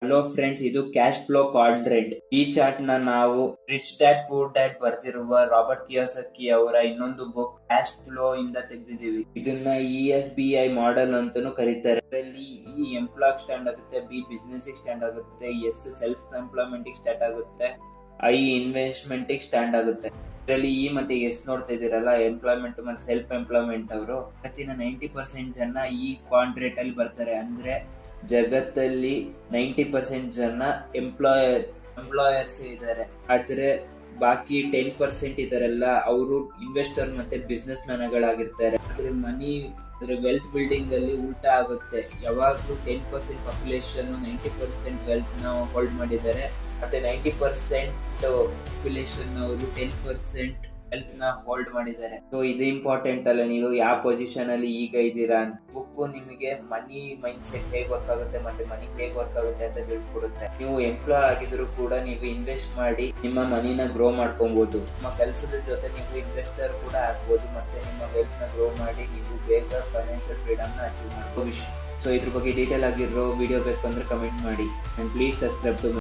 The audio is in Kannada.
ಹಲೋ ಫ್ರೆಂಡ್ಸ್, ಇದು ಕ್ಯಾಶ್ ಫ್ಲೋ ಕ್ವಾಡ್ರೆಂಟ್. ಈ ಚಾರ್ಟ್ ನ ನಾವು ರಿಚ್ ಡ್ಯಾಡ್ ಪೂರ್ ಡ್ಯಾಡ್ ಬರ್ತಿರುವ ರಾಬರ್ಟ್ ಕಿಯೋಸಕಿ ಅವರ ಇನ್ನೊಂದು ಬುಕ್ ಕ್ಯಾಶ್ ಫ್ಲೋ ಇಂದ ತೆಗೆದಿದ್ದೀವಿ. ಇದನ್ನ ESBI ಮಾಡೆಲ್ ಅಂತಾನೂ ಕರೀತಾರೆ. ಇದರಲ್ಲಿ E ಎಂಪ್ಲಾಯ್ ಸ್ಟ್ಯಾಂಡ್ ಆಗುತ್ತೆ, B ಬಿಸ್ನೆಸ್ ಸ್ಟ್ಯಾಂಡ್ ಆಗುತ್ತೆ, S ಸೆಲ್ಫ್ ಎಂಪ್ಲಾಯ್ಮೆಂಟ್ ಸ್ಟಾರ್ಟ್ ಆಗುತ್ತೆ, I ಇನ್ವೆಸ್ಟ್ಮೆಂಟ್ ಸ್ಟ್ಯಾಂಡ್ ಆಗುತ್ತೆ. ಇದರಲ್ಲಿ E ಮತ್ತೆ S ನೋಡ್ತಾ ಇದೀರಲ್ಲ, ಎಂಪ್ಲಾಯ್ಮೆಂಟ್ ಮತ್ತೆ ಸೆಲ್ಫ್ ಎಂಪ್ಲಾಯ್ಮೆಂಟ್ ಅವರು ಇವತ್ತಿನ 90% ಜನ ಈ ಕ್ವಾಡ್ರೆಂಟ್ ಅಲ್ಲಿ ಬರ್ತಾರೆ. ಅಂದ್ರೆ ಜಗತ್ತಲ್ಲಿ 90% ಜನ ಎಂಪ್ಲಾಯರ್ಸ್ ಇದ್ದಾರೆ. ಆದ್ರೆ ಬಾಕಿ 10% ಇದಾರಲ್ಲ, ಅವರು ಇನ್ವೆಸ್ಟರ್ ಮತ್ತೆ ಬಿಸ್ನೆಸ್ ಮ್ಯಾನ್ಗಳಾಗಿರ್ತಾರೆ. ಆದ್ರೆ ಮನಿ ವೆಲ್ತ್ ಬಿಲ್ಡಿಂಗ್ ಅಲ್ಲಿ ಉಲ್ಟಾ ಆಗುತ್ತೆ. ಯಾವಾಗ್ಲೂ 10% ಪಾಪ್ಯುಲೇಷನ್ 90% ವೆಲ್ತ್ ನ ಹೋಲ್ಡ್ ಮಾಡಿದ್ದಾರೆ, ಮತ್ತೆ 90% ಪಾಪ್ಯುಲೇಷನ್ ಅವರು 10% ಹೆಲ್ತ್ ನ ಹೋಲ್ಡ್ ಮಾಡಿದ್ದಾರೆ. ಸೊ ಇದು ಇಂಪಾರ್ಟೆಂಟ್ ಅಲ್ಲ, ನೀವು ಯಾವ ಪೊಸಿಷನ್ ಅಲ್ಲಿ ಈಗ ಇದ್ದೀರಾ ಅಂತ. ಬುಕ್ ನಿಮಗೆ ಮನಿ ಮೈಂಡ್ ಸೆಟ್ ಹೇಗೆ ವರ್ಕ್ ಆಗುತ್ತೆ ಮತ್ತೆ ಮನಿ ಹೇಗೆ ವರ್ಕ್ ಆಗುತ್ತೆ ಅಂತ ತಿಳಿಸ್ಕೊಡುತ್ತೆ. ನೀವು ಎಂಪ್ಲಾಯ್ ಆಗಿದ್ರು ಕೂಡ ನೀವು ಇನ್ವೆಸ್ಟ್ ಮಾಡಿ ನಿಮ್ಮ ಮನಿನ ಗ್ರೋ ಮಾಡ್ಕೊಬಹುದು. ನಿಮ್ಮ ಕೆಲಸದ ಜೊತೆ ನೀವು ಇನ್ವೆಸ್ಟರ್ ಕೂಡ ಆಗ್ಬೋದು, ಮತ್ತೆ ನಿಮ್ಮ ವೆಲ್ತ್ ನ ಗ್ರೋ ಮಾಡಿ ನೀವು ಬೇಗ ಫೈನಾನ್ಷಿಯಲ್ ಫ್ರೀಡಮ್ ನ ಅಚೀವ್ ಮಾಡಬಹುದು. ಸೊ ಇದ್ರ ಬಗ್ಗೆ ಡೀಟೇಲ್ ಆಗಿರೋ ವಿಡಿಯೋ ಬೇಕು ಅಂದ್ರೆ ಕಮೆಂಟ್ ಮಾಡಿ, ಅಂಡ್ ಪ್ಲೀಸ್ ಸಬ್ಸ್ಕ್ರೈಬ್ ಟು